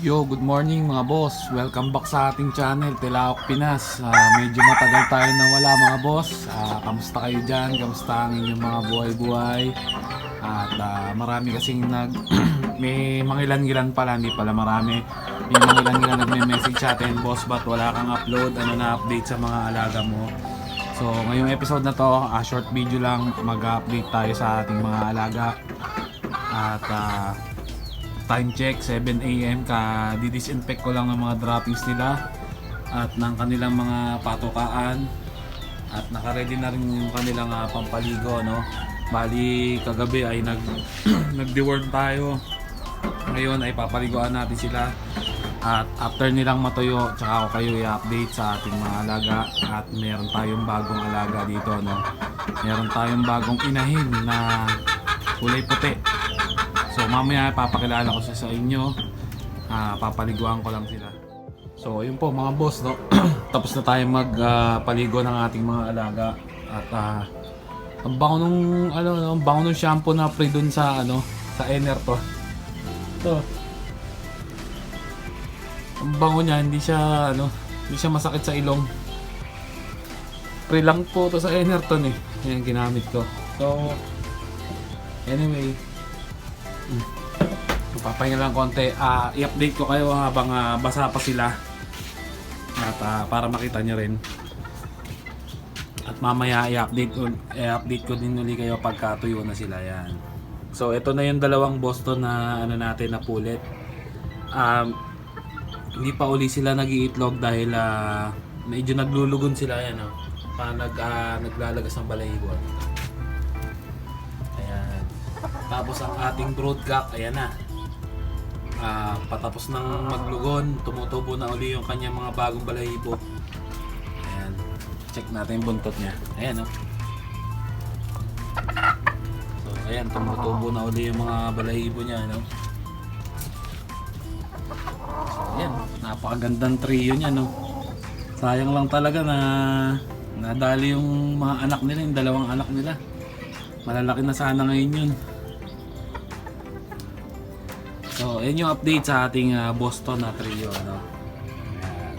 Yo, good morning mga boss. Welcome back sa ating channel, Tilaok Pinas. Medyo matagal tayo nawala mga boss. Kamusta kayo dyan? Kamusta ang inyong mga buhay-buhay? At marami kasing may mangilan-ngilan pala, hindi pala marami. May mangilan-ngilan nagme-message sa atin, boss, ba't wala kang upload? Ano na update sa mga alaga mo? So, ngayong episode na to, short video lang, mag-update tayo sa ating mga alaga. At time check 7 AM, didisinfect ko lang ng mga droppings nila at ng kanilang mga patukaan, at naka-ready na rin yung kanilang pampaligo, no? Bali kagabi ay nag-deworm tayo. Ngayon ay papaliguan natin sila, at after nilang matuyo tsaka ako kayo i-update sa ating mga alaga. At meron tayong bagong alaga dito, no? Meron tayong bagong inahin na kulay puti. So mamaya papakilala ko siya sa inyo. Papaliguan ko lang sila. So ayun po mga boss, no? Tapos na tayong magpaligo ng ating mga alaga. At ang bango nung ang bango nung shampoo na pre dun sa sa Enerto. To. Ang bango niya, hindi siya masakit sa ilong. Pre lang po to sa Enerton eh. Yan ginamit ko. So anyway, papahinga lang konti. I-update ko kayo habang basa pa sila, at para makita nyo rin. At mamaya i-update ko din uli kayo pagka tuyo na sila. Yan. So ito na yung dalawang Boston na natin na pulet. Hindi pa uli sila nag-iitlog dahil medyo naglulugon sila. Yan, naglalagas ng balahibo. Tapos ang ating broodcock, ayan na. Patapos ng maglugon, tumutubo na uli yung kanyang mga bagong balahibo. Ayan. Check natin yung buntot niya. Ayan, oh. So, ayan, tumutubo na uli yung mga balahibo niya, no? So, ayan. Napakagandang trio niya, no? Sayang lang talaga na nadali yung mga anak nila, yung dalawang anak nila. Malalaki na sana ngayon yun. So, yan yung update sa ating Boston na trio, no? Ayan.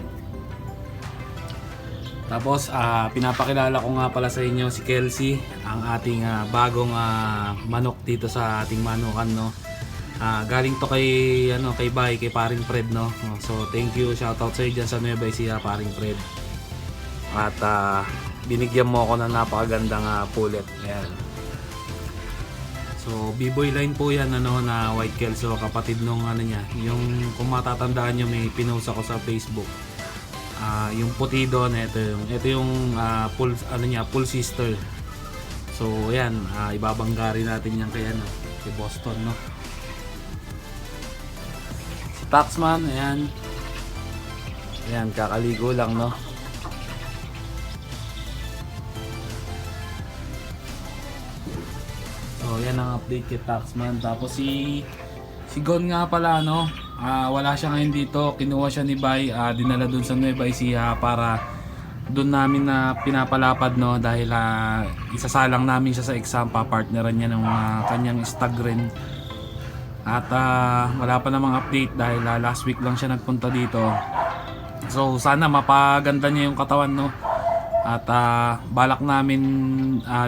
Tapos, pinapakilala ko nga pala sa inyo si Kelsey, ang ating bagong manok dito sa ating manukan, no? Galing to kay Bay, kay Paring Fred, no? So, thank you, shoutout sa iyo dyan sa Nueva Ecija, Paring Fred. At binigyan mo ako ng napakagandang pulet. Ayan. So, B-boy line po yan, na White Kelso, kapatid nung niya. Yung kung matatandaan nyo, may pinost ako sa Facebook. Yung puti doon, ito yung full sister. So, ayan, ibabanggari natin yan kay Boston, no? Si Taxman, ayan. Ayan, kakaligo lang, no? So yan ang update kay Taxman. Tapos si Gon nga pala, wala siya ngayon dito. Kinuha siya ni Bay, dinala dun sa Nueva Ecija para dun namin na pinapalapad, no, dahil isasalang namin siya sa exam. Papartneran niya ng kanyang stag rin. At wala pa namang update dahil last week lang siya nagpunta dito. So sana mapaganda niya yung katawan, no. At balak namin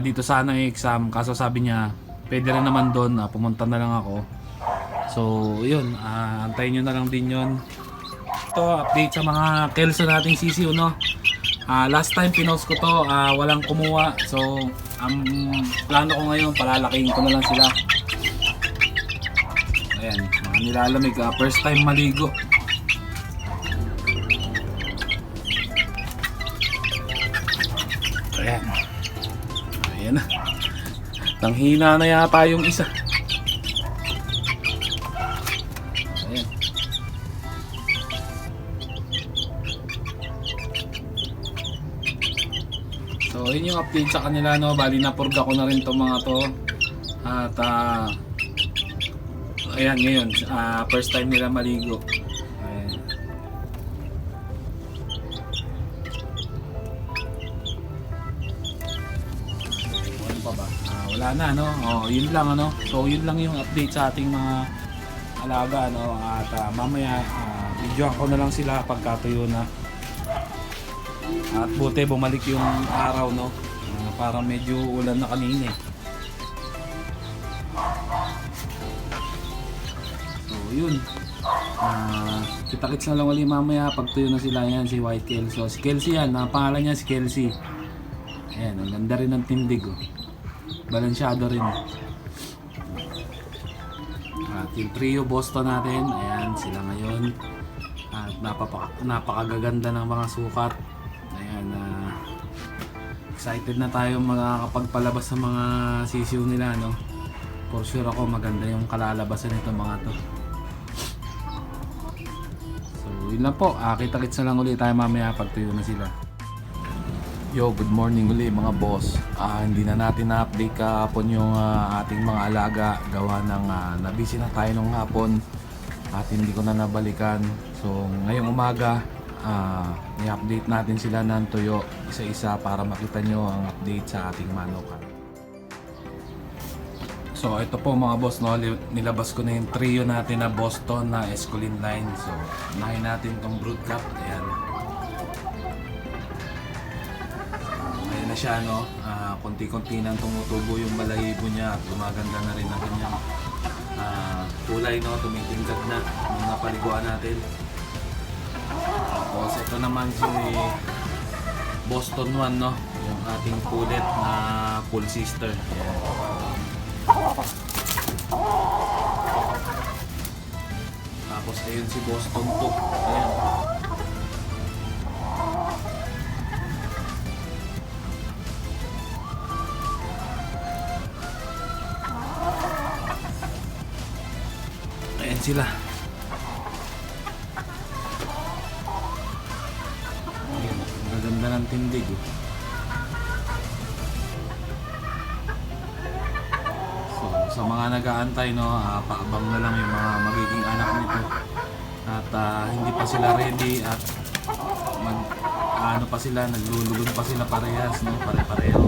dito sana yung exam, kaso sabi niya pwede rin naman doon, pumunta na lang ako. So yun, antayin nyo na lang din yun. Ito, update sa mga Kelso nating sisiw, no? Last time pinost ko to, walang kumuha. So ang plano ko ngayon, palalakihin ko na lang sila. Ayan, mga nilalamig, first time maligo. Ayan. Ayan na. Tanghina na yata yung isa. Ayan. So, yun yung update sa kanila, no? Bali, napurga ko na rin itong mga to. At, ayan, ngayon, first time nila maligo. Wala na, no? Yun lang, So yun lang yung update sa ating mga alaga, no? At mamaya videoan ko na lang sila pagkatuyo na. At buti bumalik yung araw, no? Parang medyo ulan na kanina eh. So yun, kita-kits na lang ulit mamaya pagtuyo na sila. Yan si White Kelso, si Kelsey yan, pangalan niya si Kelsey. Ayan, ang ganda rin ng tindig, oh. Balansyado rin. At yung trio Boston natin, ayan sila ngayon. At napakagaganda ng mga sukat. Ayan, excited na tayo makakapagpalabas sa mga sisiw nila, no? For sure ako maganda yung kalalabasan nito mga to. So yun lang po, kita-kits na lang ulit tayo mamaya pagtuyo na sila. Yo, good morning ulit mga boss. Hindi na natin na-update kahapon yung ating mga alaga. Gawa ng nabisi na tayo nung hapon at hindi ko na nabalikan. So ngayong umaga, i-update natin sila ng tuyo isa-isa para makita nyo ang update sa ating manukan. So ito po mga boss, no, nilabas ko na yung trio natin na Boston na Esculin line. So unahin natin tong brood cap. Ayan. Ayan na siya, no. Konti-konti nang tumutubo yung balahibo niya at gumaganda na rin ang kanyang kulay, no. Tumitingkad na nung napaliguan natin. Tapos ito naman si Boston 1, no, yung ating pulet na full sister. Ayan. Tapos ayun si Boston 2. Ayan. Ayan sila. Ayan, ang ganda ng tindig, eh. Sa mga nag-aantay, no, paabang na lang yung mga magiging anak nito. At hindi pa sila ready at ano pa sila, naglulugod pa sila parehas, no, pare-pareho.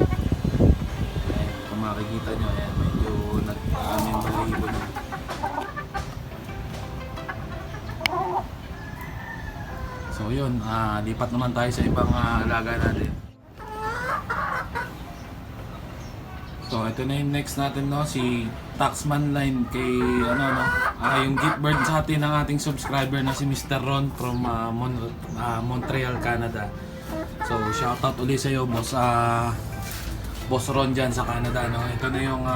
Ayan, kung makikita nyo, ayan, medyo nag-ano yung balahibo na. So yun, lipat naman tayo sa ibang alaga natin. So ito na yung next natin, no, si Taxman line kay yung gift bird sa atin ng ating subscriber na si Mr. Ron from Montreal, Canada. So shoutout ulit sa iyo, boss, Boss Ron dyan sa Canada, no. Ito na yung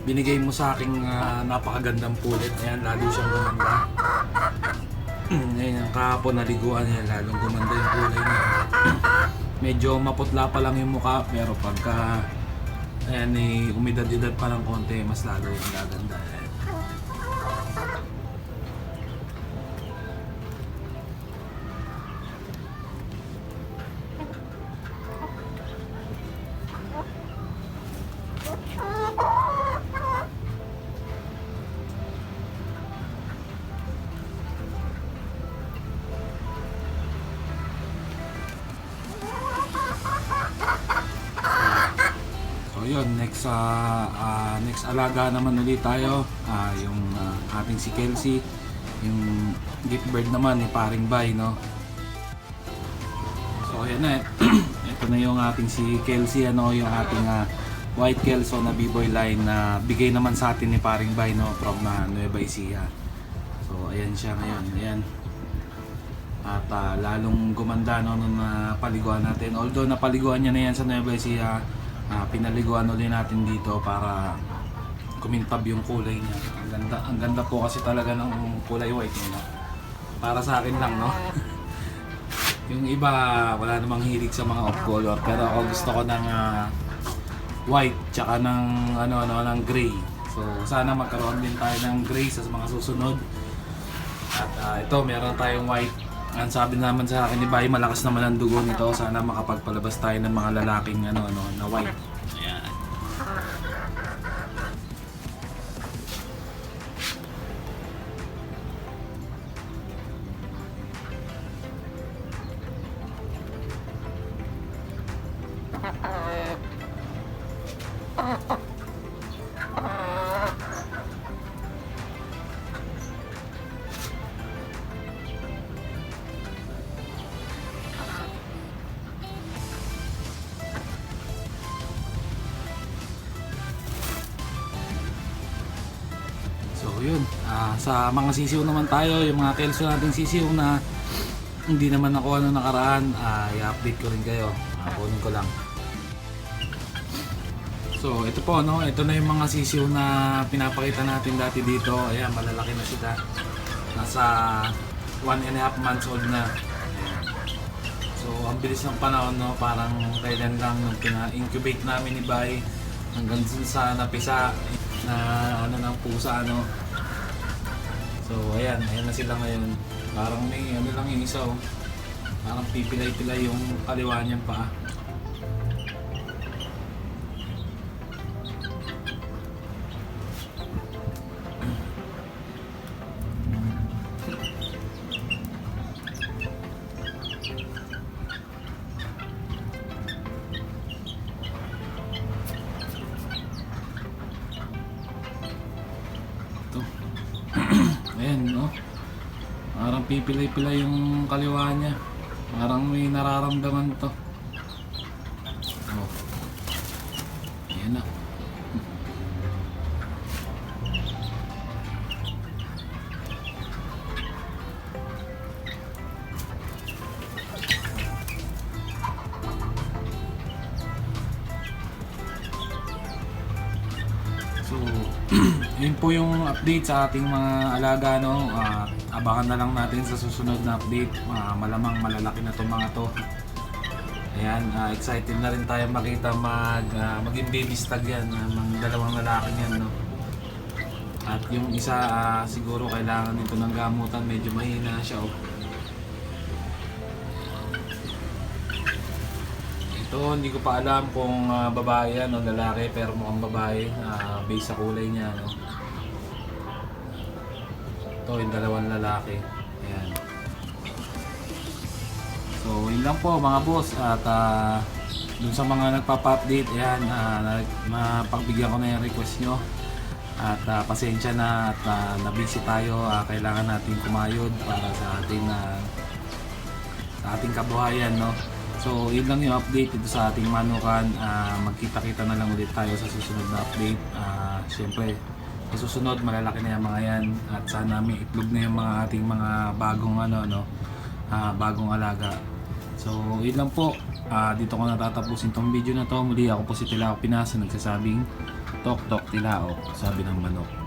binigay mo sa aking napakagandang pulit. Ayan, lalo siyang gumanda. Ayan, yung kahapon naliguan niya, lalong gumanda yung kulay niya. Medyo maputla pa lang yung mukha, pero pagka ayan, umidad-idad pa ng konti, mas lalo yung gaganda. So yun, next alaga naman ulit tayo, yung ating si Kelsey, yung gift bird naman ni Paring Bay, no. So ayan na, ito na yung ating si Kelsey, ano, yung ating White Kelso na B-boy line na bigay naman sa atin ni Paring Bay, no, from Nueva Ecija. So ayan siya ngayon, ayan. At lalong gumanda, no, nung napaliguan natin. Although napaliguan niya na yan sa Nueva Ecija, pinaliguan ulit natin dito para kumintab yung kulay niya. Ang ganda po kasi talaga ng kulay white niya. Para sa akin lang, no. Yung iba wala namang hilig sa mga off color, pero ako gusto ko ng white tsaka ng ng gray. So sana magkaroon din tayo ng gray sa mga susunod. At ito, meron tayong white. Ang sabi naman sa akin ni Bay, malakas naman ang dugo nito. Sana makapagpalabas tayo ng mga lalaking na white. Ayan. Sa mga sisiw naman tayo, yung mga kelso nating sisiw na hindi naman ako nakaraan, i-update ko rin kayo. Kunin ko lang. So ito po, no, ito na yung mga sisiw na pinapakita natin dati dito. Ayan, malalaki na sila. Nasa 1.5 months old na. So ang bilis ng panahon, no, parang kailan lang nung pina-incubate namin ni Bay hanggang sa napisa na ano ng pusa, ano. So ayan na sila ngayon. Parang may ano lang yung isa, oh. Parang pipilay-pilay yung kaliwa niyang paa. Ito. Ayan, no? Parang pipilay-pilay yung kaliwa niya. Parang may nararamdaman to. Oh. Ayan na. So, yun po yung update sa ating mga alaga, no. Abangan na lang natin sa susunod na update. Malamang malalaki na itong mga to. Ayan, excited na rin tayo makita maging baby stag yan, mga dalawang lalaki yan, no. At yung isa siguro kailangan nito ng gamutan, medyo mahina siya, oh. Ito, hindi ko pa alam kung babae yan o lalaki, pero mukhang babae, based sa kulay niya, no. Ito, yung dalawang lalaki. Ayan. So, yun lang po mga boss. At dun sa mga nagpapa-update, ayan, napagbigyan ko na yung request nyo. At pasensya na at na-busy tayo. Kailangan natin kumayod para sa ating kabuhayan, no. So, yun lang yung update dito sa ating manukan. Magkita-kita na lang ulit tayo sa susunod na update. Siyempre, sa susunod, malalaki na yung mga yan. At sana may itlog na yung mga ating mga bagong bagong alaga. So, yun lang po. Dito ko natatapusin tong video na to. Muli ako po si Tilaok Pinas, nagsasabing Tok Tok Tilaok, sabi ng manok.